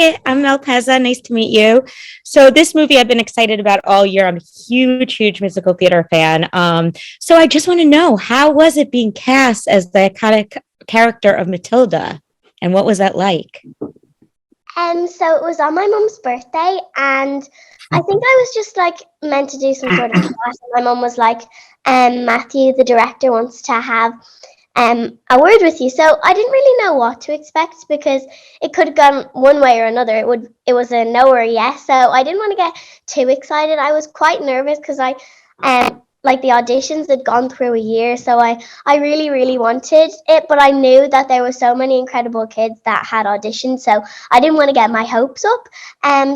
Hi, I'm Mel Pezza. Nice to meet you. So this movie I've been excited about all year. I'm a huge musical theater fan. So I just want to know, how was it being cast as the iconic character of Matilda, and what was that like? So it was on my mum's birthday, and I think I was just like meant to do some sort of class. And my mum was like, Matthew, the director, wants to have a word with you. So I didn't really know what to expect because it could have gone one way or another. It was a no or a yes. So I didn't want to get too excited. I was quite nervous because I like the auditions had gone through a year, so I really wanted it, but I knew that there were so many incredible kids that had auditioned, so I didn't want to get my hopes up.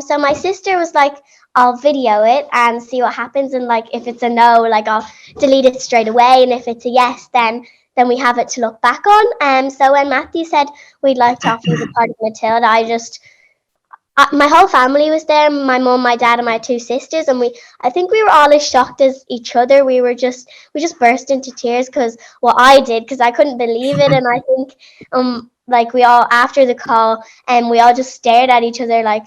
So my sister was like, I'll video it and see what happens, and like if it's a no, like I'll delete it straight away, and if it's a yes, then we have it to look back on. So when Matthew said we'd like to offer you the part of Matilda, my whole family was there, my mum, my dad, and my two sisters, and I think we were all as shocked as each other. We just burst into tears because I couldn't believe it. And I think like we all, after the call, and we all just stared at each other like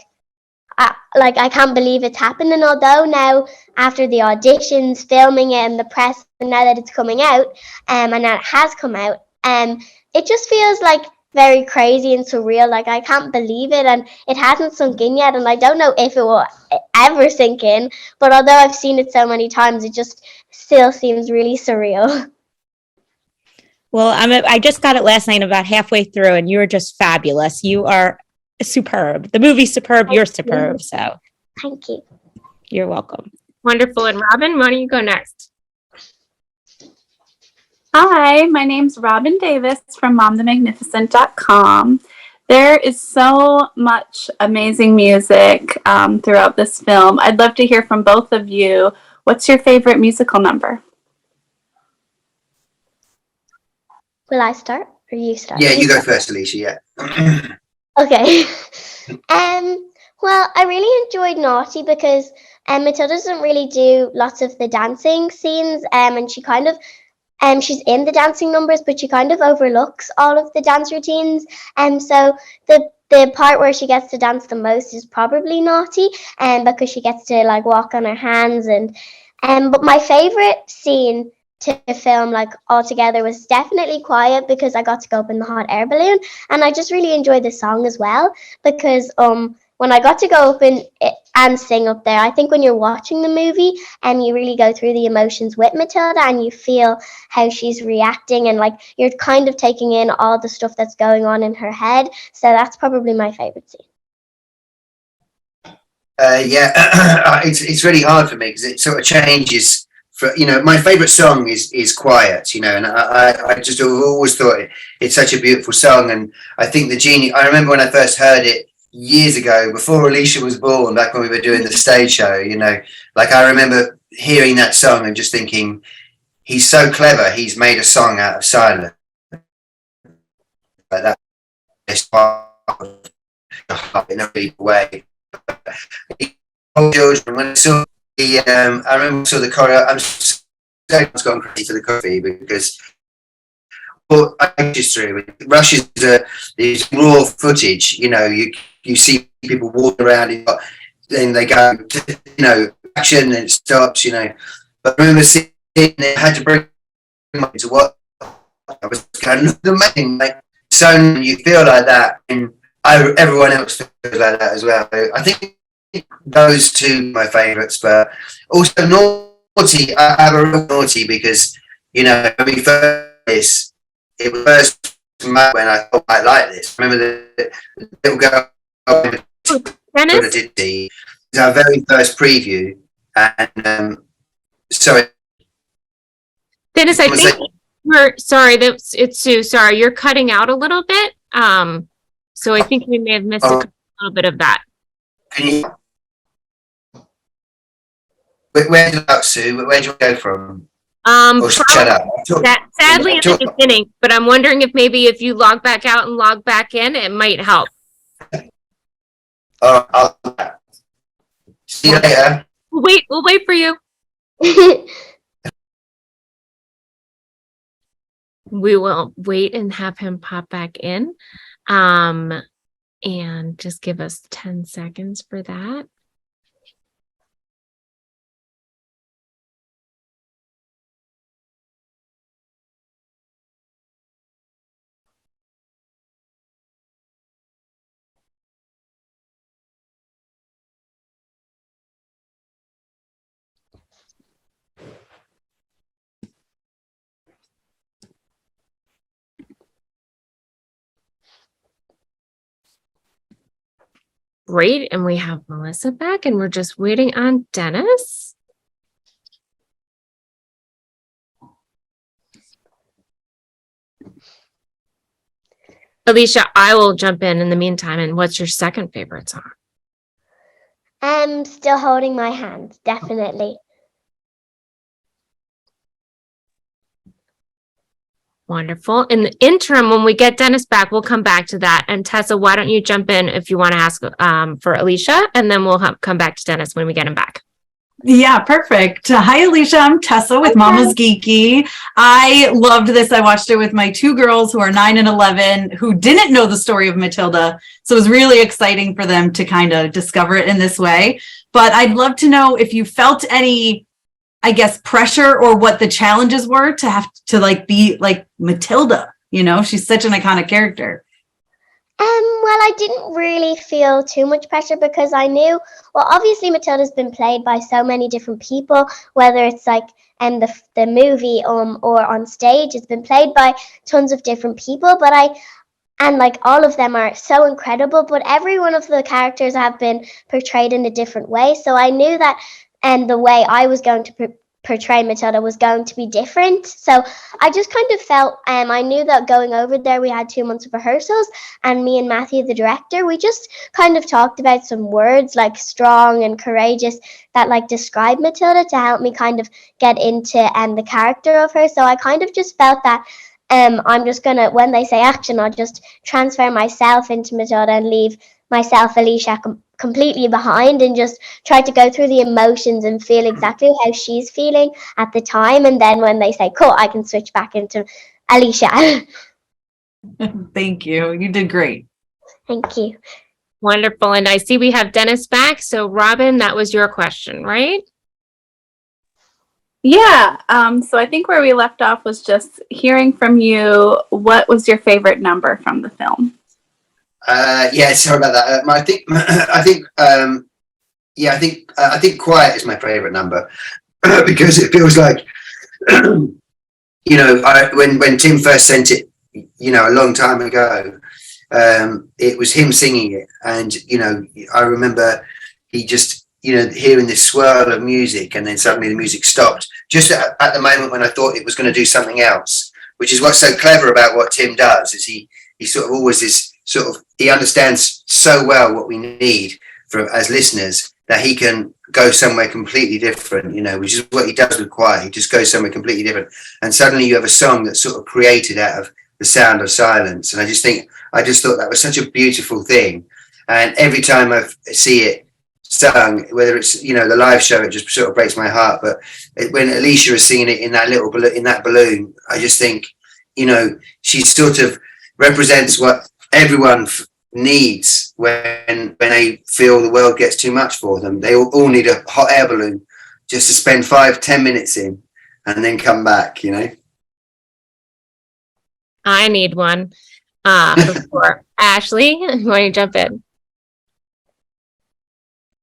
I can't believe it's happened. And although now, after the auditions, filming it, and the press, and now that it's coming out, and now it has come out, it just feels like very crazy and surreal. Like I can't believe it, and it hasn't sunk in yet, and I don't know if it will ever sink in. But although I've seen it so many times, it just still seems really surreal. Well, I just got it last night, about halfway through, and you are just fabulous. You are superb. The movie's superb. You're superb. So thank you. You're welcome. Wonderful. And Robin, why don't you go next? Hi, my name's Robin Davis from MomTheMagnificent.com. There is so much amazing music throughout this film. I'd love to hear from both of you. What's your favorite musical number? Will I start or you start? Yeah, you go first, Alisha. Yeah. Okay. Well, I really enjoyed Naughty because Matilda doesn't really do lots of the dancing scenes, and she kind of she's in the dancing numbers, but she kind of overlooks all of the dance routines. So the part where she gets to dance the most is probably Naughty, because she gets to like walk on her hands but my favorite scene to film like all together was definitely Quiet, because I got to go up in the hot air balloon, and I just really enjoyed the song as well because when I got to go up and sing up there, I think when you're watching the movie and you really go through the emotions with Matilda and you feel how she's reacting, and like you're kind of taking in all the stuff that's going on in her head. So that's probably my favorite scene. It's really hard for me because it sort of changes. My favorite song is Quiet, and I just have always thought it's such a beautiful song. And I think I remember when I first heard it years ago, before Alisha was born, back when we were doing the stage show, like I remember hearing that song and just thinking, he's so clever, he's made a song out of silence. Like that, in a big way. Children, when I saw I remember saw the choreo. I'm so gone crazy for the coffee because I just through rushes these raw footage. You see people walking around, then they go action and it stops. But I remember seeing it, had to bring to what I was kind of amazing. Like so, you feel like that, and everyone else feels like that as well. I think those two my favourites, but also Naughty. I have a real Naughty because when we first it was first when I thought I like this. Remember the little girl Dennis? It was our very first preview, and sorry, Dennis, I think it's Sue. Sorry, you're cutting out a little bit. So I think we may have missed a little bit of that. Can you? Where did you Sue? Where did you go from? Shut up. Sadly at the beginning, but I'm wondering if you log back out and log back in, it might help. I'll see you later. We'll wait for you. We will wait and have him pop back in. And just give us 10 seconds for that. Great. And we have Melissa back, and we're just waiting on Dennis. Alisha, I will jump in the meantime. And what's your second favorite song? Still Holding My Hand, definitely. Wonderful. In the interim, when we get Dennis back, we'll come back to that. And Tessa, why don't you jump in if you want to ask for Alisha, and then we'll come back to Dennis when we get him back. Yeah, perfect. Hi, Alisha. I'm Tessa with Mama's Geeky. I loved this. I watched it with my two girls who are 9 and 11 who didn't know the story of Matilda. So it was really exciting for them to kind of discover it in this way. But I'd love to know if you felt any, I guess, pressure or what the challenges were to have to be like Matilda. You know, she's such an iconic character. Well, I didn't really feel too much pressure because I knew, well, obviously Matilda's been played by so many different people, whether it's the movie or on stage. It's been played by tons of different people, but all of them are so incredible, but every one of the characters have been portrayed in a different way. So I knew that the way I was going to portray Matilda was going to be different. So I just kind of felt, I knew that going over there, we had 2 months of rehearsals, and me and Matthew, the director, we just kind of talked about some words like strong and courageous that describe Matilda to help me kind of get into the character of her. So I kind of just felt that I'm just gonna, when they say action, I'll just transfer myself into Matilda and leave myself, Alisha, completely behind, and just try to go through the emotions and feel exactly how she's feeling at the time. And then when they say cool, I can switch back into Alisha. Thank you. You did great. Thank you. Wonderful. And I see we have Dennis back. So Robin, that was your question, right? Yeah. So I think where we left off was just hearing from you. What was your favorite number from the film? Yeah, sorry about that. I think Quiet is my favorite number because it feels like, when Tim first sent it, a long time ago, it was him singing it, and I remember he just hearing this swirl of music, and then suddenly the music stopped just at the moment when I thought it was going to do something else, which is what's so clever about what Tim does, is he sort of always is he understands so well what we need as listeners, that he can go somewhere completely different, which is what he does with Quiet. He just goes somewhere completely different, and suddenly you have a song that's sort of created out of the sound of silence. And I just thought that was such a beautiful thing. And every time I see it sung, whether it's the live show, it just sort of breaks my heart. But when Alisha is singing it in that balloon, I just think she sort of represents what everyone needs when they feel the world gets too much for them. They all need a hot air balloon just to spend 5-10 minutes in and then come back. I need one. Before Ashley, why don't you jump in?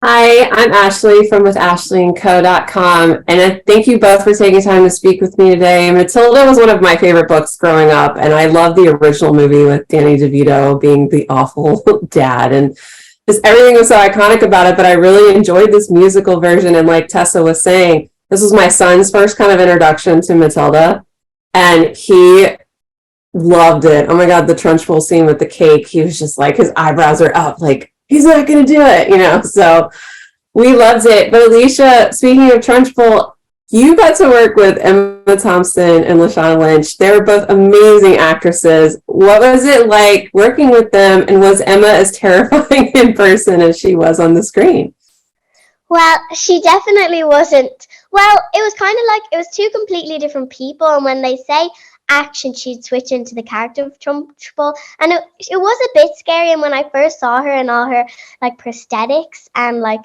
Hi, I'm Ashley from withashleyandco.com, and I thank you both for taking time to speak with me today. Matilda was one of my favorite books growing up, and I love the original movie with Danny DeVito being the awful dad, and just everything was so iconic about it. But I really enjoyed this musical version, and like Tessa was saying, this was my son's first kind of introduction to Matilda, and he loved it. Oh my God, the Trunchbull scene with the cake, he was just like, his eyebrows are up, like, he's not going to do it, so we loved it. But Alisha, speaking of Trunchbull, you got to work with Emma Thompson and Lashana Lynch. They were both amazing actresses. What was it like working with them, and was Emma as terrifying in person as she was on the screen? Well, she definitely wasn't. Well, it was kind of like it was two completely different people, and when they say action, she'd switch into the character of Trunchbull, and it was a bit scary. And when I first saw her and all her like prosthetics, and like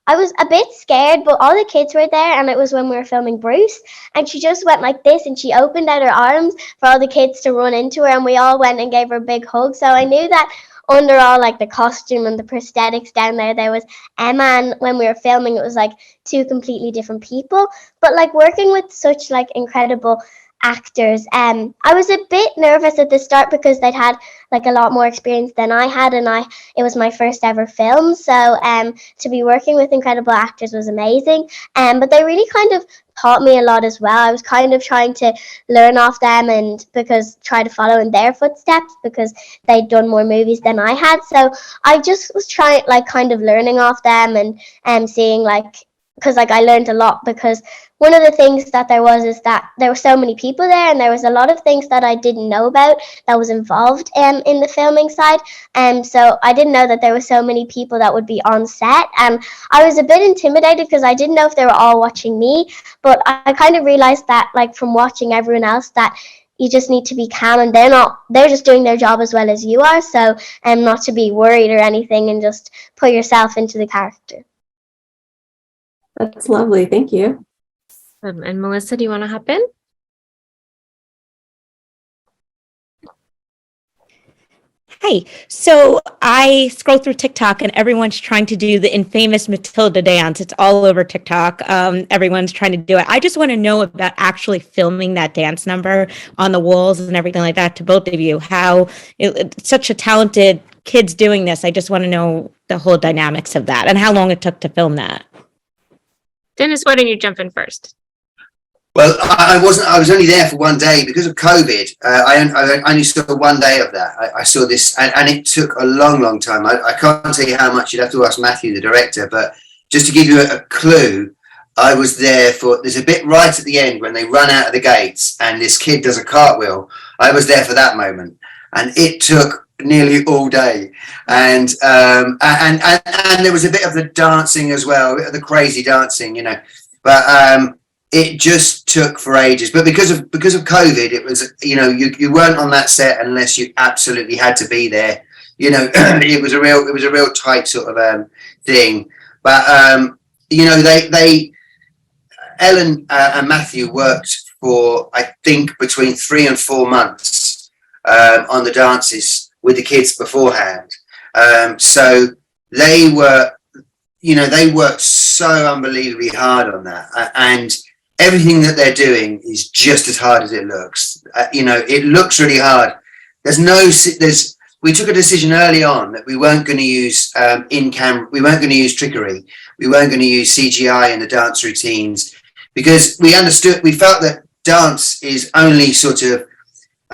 I was a bit scared, but all the kids were there, and it was when we were filming Bruce, and she just went like this, and she opened out her arms for all the kids to run into her, and we all went and gave her a big hug. So I knew that under all like the costume and the prosthetics down there was Emma, and when we were filming, it was like two completely different people. But like working with such like incredible actors, I was a bit nervous at the start because they'd had like a lot more experience than I had, and it was my first ever film. So to be working with incredible actors was amazing. But they really kind of taught me a lot as well. I was kind of trying to learn off them, and because try to follow in their footsteps because they'd done more movies than I had. So I just was trying like kind of learning off them, and seeing like, because like I learned a lot, because one of the things that there was is that there were so many people there, and there was a lot of things that I didn't know about that was involved in the filming side. So I didn't know that there were so many people that would be on set, and I was a bit intimidated because I didn't know if they were all watching me. But I kind of realized that like from watching everyone else that you just need to be calm, and they're just doing their job as well as you are. So not to be worried or anything, and just put yourself into the character. That's lovely. Thank you. And Melissa, do you want to hop in? Hi. So I scroll through TikTok and everyone's trying to do the infamous Matilda dance. It's all over TikTok. Everyone's trying to do it. I just want to know about actually filming that dance number on the walls and everything like that to both of you. How such a talented kids doing this. I just want to know the whole dynamics of that and how long it took to film that. Dennis, why don't you jump in first? Well, I wasn't. I was only there for one day because of COVID. I only saw one day of that. I saw this, and it took a long, long time. I can't tell you how much. You'd have to ask Matthew, the director. But just to give you a clue, I was there for. There's a bit right at the end when they run out of the gates, and this kid does a cartwheel. I was there for that moment, and it took nearly all day. And there was a bit of the dancing as well, a bit of the crazy dancing, you know. But it just took for ages. But because of COVID, it was, you know, you weren't on that set unless you absolutely had to be there. You know, it was a real tight sort of thing. But you know, they Ellen and Matthew worked for, I think, between 3 and 4 months on the dances with the kids beforehand. So they were, you know, they worked so unbelievably hard on that, and everything that they're doing is just as hard as it looks. You know, it looks really hard. We took a decision early on that we weren't going to use we weren't going to use trickery. We weren't going to use CGI in the dance routines, because we felt that dance is only sort of,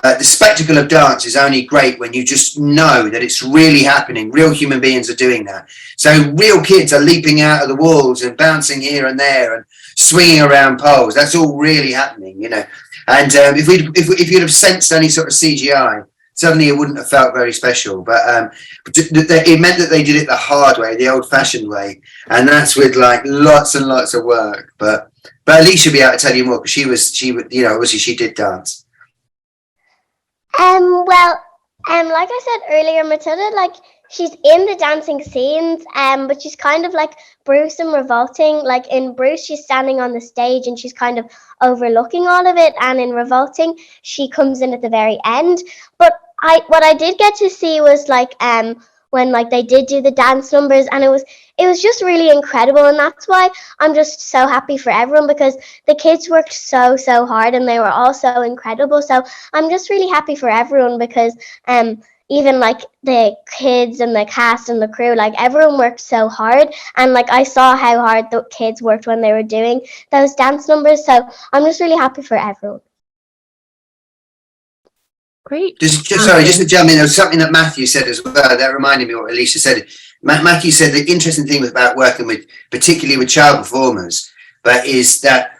the spectacle of dance is only great when you just know that it's really happening. Real human beings are doing that. So real kids are leaping out of the walls and bouncing here and there and swinging around poles. That's all really happening, you know. And if you'd have sensed any sort of CGI, suddenly it wouldn't have felt very special. But it meant that they did it the hard way, the old-fashioned way, and that's with like lots and lots of work. But Alisha will be able to tell you more, because she would, you know, obviously she did dance. Well, like I said earlier, Matilda, like, she's in the dancing scenes, but she's kind of like Bruce in Revolting. Like in Bruce, she's standing on the stage and she's kind of overlooking all of it, and in Revolting, she comes in at the very end. But what I did get to see was like when like they did do the dance numbers, and it was just really incredible. And that's why I'm just so happy for everyone, because the kids worked so hard and they were all so incredible. So I'm just really happy for everyone, because even like the kids and the cast and the crew, like everyone worked so hard, and like I saw how hard the kids worked when they were doing those dance numbers. So I'm just really happy for everyone. Great. Just to jump in, there was something that Matthew said as well that reminded me of what Alisha said. Matthew said the interesting thing about working with, particularly with child performers, but is that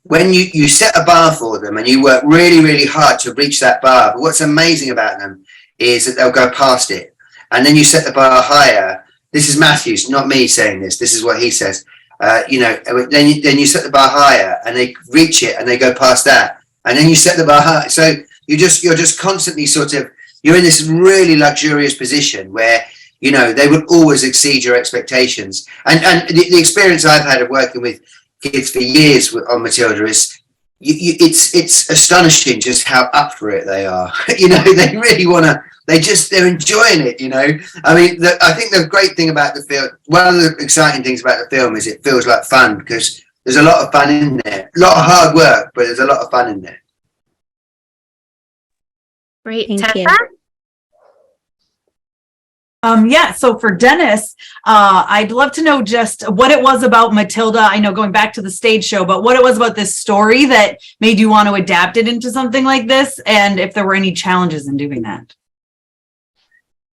when you set a bar for them and you work really, really hard to reach that bar, but what's amazing about them is that they'll go past it, and then you set the bar higher. This is Matthew's, not me saying this. This is what he says. You know, then you set the bar higher, and they reach it, and they go past that, and then you set the bar higher. So you're just constantly sort of, you're in this really luxurious position where, you know, they would always exceed your expectations. And the experience I've had of working with kids for years on Matilda is, it's astonishing just how up for it they are. You know, they really want to, they're enjoying it, you know. I mean, I think the great thing about the film, one of the exciting things about the film is it feels like fun, because there's a lot of fun in there. A lot of hard work, but there's a lot of fun in there. Great. Thank you. Tessa? Yeah, so for Dennis, I'd love to know just what it was about Matilda. I know going back to the stage show, but what it was about this story that made you want to adapt it into something like this, and if there were any challenges in doing that.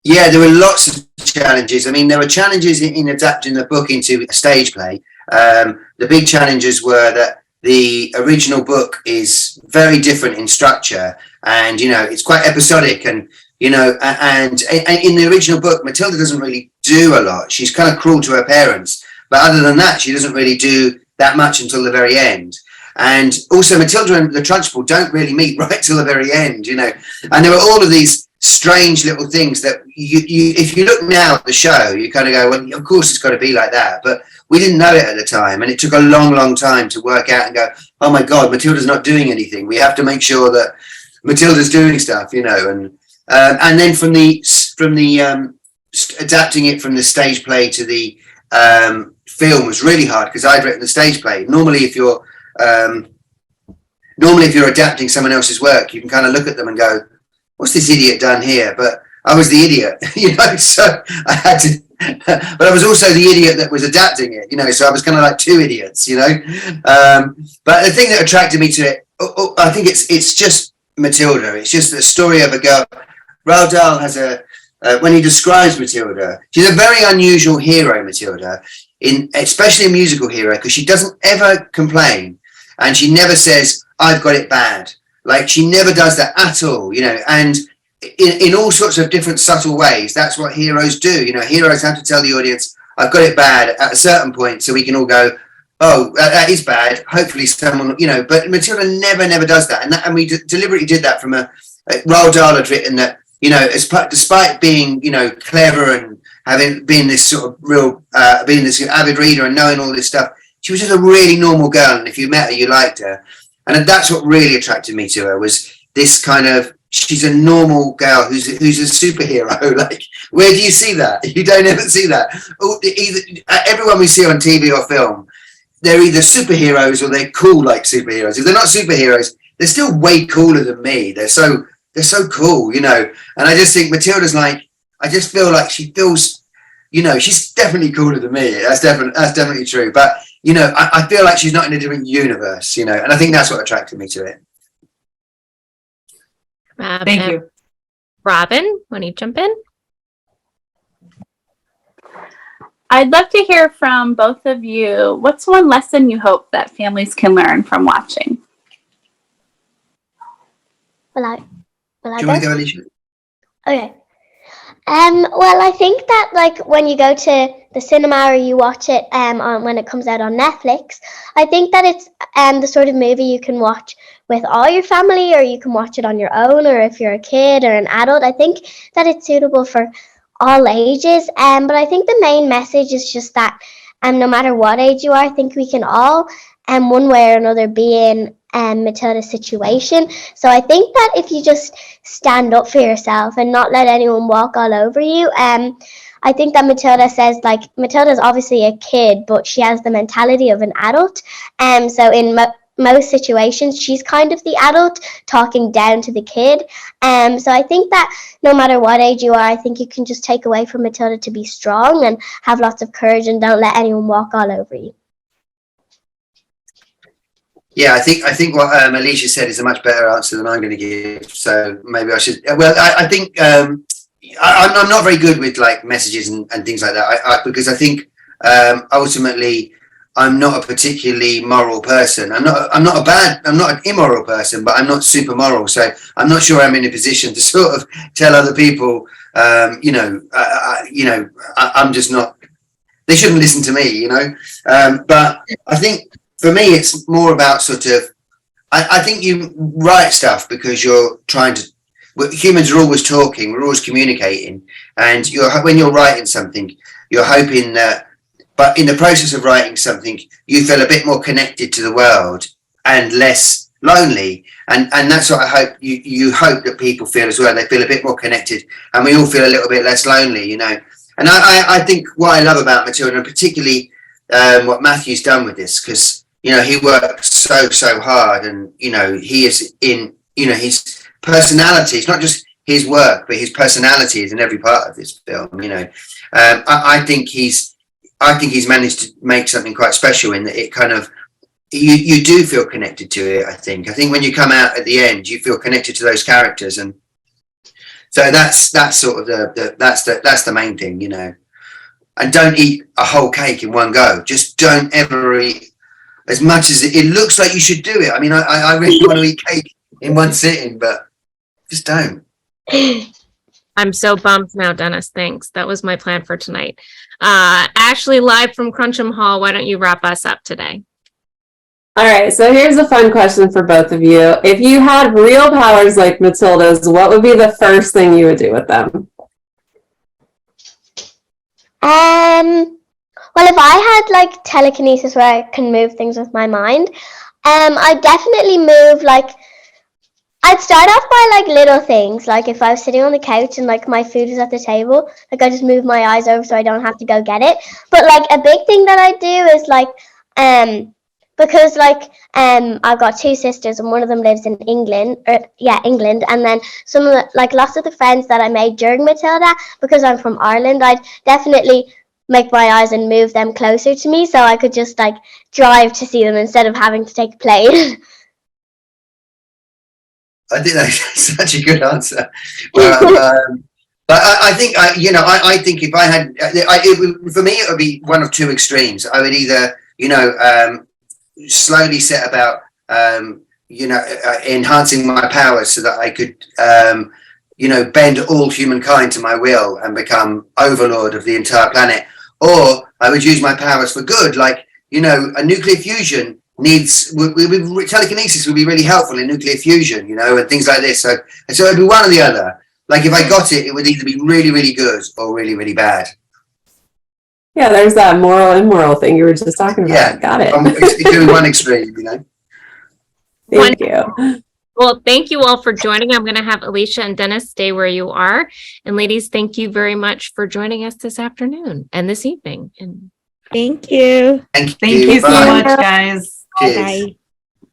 Yeah, there were lots of challenges. I mean, there were challenges in adapting the book into a stage play. The big challenges were that the original book is very different in structure, and, you know, it's quite episodic, and, you know, and in the original book, Matilda doesn't really do a lot. She's kind of cruel to her parents, but other than that, she doesn't really do that much until the very end. And also, Matilda and the Trunchbull don't really meet right till the very end, you know. And there were all of these strange little things that you if you look now at the show, you kind of go, well, of course it's got to be like that. But we didn't know it at the time, and it took a long, long time to work out and go, oh my God, Matilda's not doing anything. We have to make sure that Matilda's doing stuff, you know. And then from the adapting it from the stage play to the film was really hard, because I'd written the stage play. Normally if you're adapting someone else's work, you can kind of look at them and go, what's this idiot done here? But I was the idiot, you know, so I had to, but I was also the idiot that was adapting it, you know, so I was kind of like two idiots, you know. But the thing that attracted me to it, I think it's just Matilda. It's just the story of a girl. Roald Dahl has when he describes Matilda, she's a very unusual hero, Matilda, especially a musical hero, because she doesn't ever complain, and she never says, I've got it bad. Like, she never does that at all, you know. And in all sorts of different subtle ways, that's what heroes do. You know, heroes have to tell the audience, I've got it bad at a certain point, so we can all go, oh, that is bad. Hopefully someone, you know, but Matilda never does that. And we deliberately did that from Roald Dahl had written that, you know, despite being, you know, clever and being this sort of real, being this avid reader and knowing all this stuff, she was just a really normal girl. And if you met her, you liked her. And that's what really attracted me to her, was this kind of, she's a normal girl who's a superhero. Like, where do you see that? You don't ever see that. Everyone we see on TV or film, they're either superheroes or they're cool like superheroes. If they're not superheroes, they're still way cooler than me. They're so cool, you know. And I just think Matilda's like, I just feel like she feels, you know, she's definitely cooler than me. That's definitely true. But, you know, I feel like she's not in a different universe, you know, and I think that's what attracted me to it. Thank you. Robin, want to jump in? I'd love to hear from both of you. What's one lesson you hope that families can learn from watching? Will I Do you want to go, Alisha? Okay. Well, I think that, like, when you go to the cinema or you watch it when it comes out on Netflix, I think that it's the sort of movie you can watch with all your family, or you can watch it on your own, or if you're a kid or an adult. I think that it's suitable for all ages. But I think the main message is just that no matter what age you are, I think we can all, one way or another, be in Matilda's situation. So I think that if you just stand up for yourself and not let anyone walk all over you, I think that Matilda says, like, Matilda's obviously a kid, but she has the mentality of an adult. So in most situations, she's kind of the adult talking down to the kid. So I think that no matter what age you are, I think you can just take away from Matilda to be strong and have lots of courage and don't let anyone walk all over you. Yeah, I think what Alisha said is a much better answer than I'm going to give. So maybe I should. Well, I think I'm not very good with, like, messages and things like that. Because I think ultimately I'm not a particularly moral person. I'm not an immoral person, but I'm not super moral. So I'm not sure I'm in a position to sort of tell other people, I'm just not. They shouldn't listen to me, you know. But I think, for me, it's more about sort of I think you write stuff because you're trying to. Humans are always talking. We're always communicating, and when you're writing something, you're hoping that. But in the process of writing something, you feel a bit more connected to the world and less lonely. And that's what I hope you hope that people feel as well. They feel a bit more connected, and we all feel a little bit less lonely, you know. And I think what I love about Matilda, and particularly what Matthew's done with this, because you know he works so hard, and you know he is in, you know, his personality. It's not just his work, but his personality is in every part of this film. You know, I think he's managed to make something quite special in that it kind of you do feel connected to it. I think when you come out at the end, you feel connected to those characters, and so that's sort of that's the main thing, you know. And don't eat a whole cake in one go. Just don't ever eat as much as it looks like you should do it. I mean, I really want to eat cake in one sitting, but just don't. I'm so bummed now, Dennis. Thanks. That was my plan for tonight. Ashley, live from Cruncham Hall, why don't you wrap us up today? All right, so here's a fun question for both of you. If you had real powers like Matilda's, what would be the first thing you would do with them? Well, if I had like telekinesis where I can move things with my mind, I'd definitely move I'd start off by like little things, like if I was sitting on the couch and like my food is at the table, like I just move my eyes over so I don't have to go get it. But like a big thing that I do is like because like I've got two sisters and one of them lives in England, and then some of lots of the friends that I made during Matilda, because I'm from Ireland, I'd definitely make my eyes and move them closer to me so I could just like drive to see them instead of having to take a plane. I think that's such a good answer. But I think I think if I had, for me, it would be one of two extremes. I would either, you know, slowly set about, enhancing my powers so that I could, bend all humankind to my will and become overlord of the entire planet, or I would use my powers for good, like, you know, a nuclear fusion. Telekinesis would be really helpful in nuclear fusion, you know, and things like this. So it'd be one or the other. Like if I got it, it would either be really, really good or really, really bad. Yeah, there's that moral immoral thing you were just talking about. Yeah, got it. It's doing one extreme, you know. Thank you. Well, thank you all for joining. I'm going to have Alisha and Dennis stay where you are. And ladies, thank you very much for joining us this afternoon and this evening. And Thank you. Thank Thank you so Bye. much, guys. Cheers. Bye.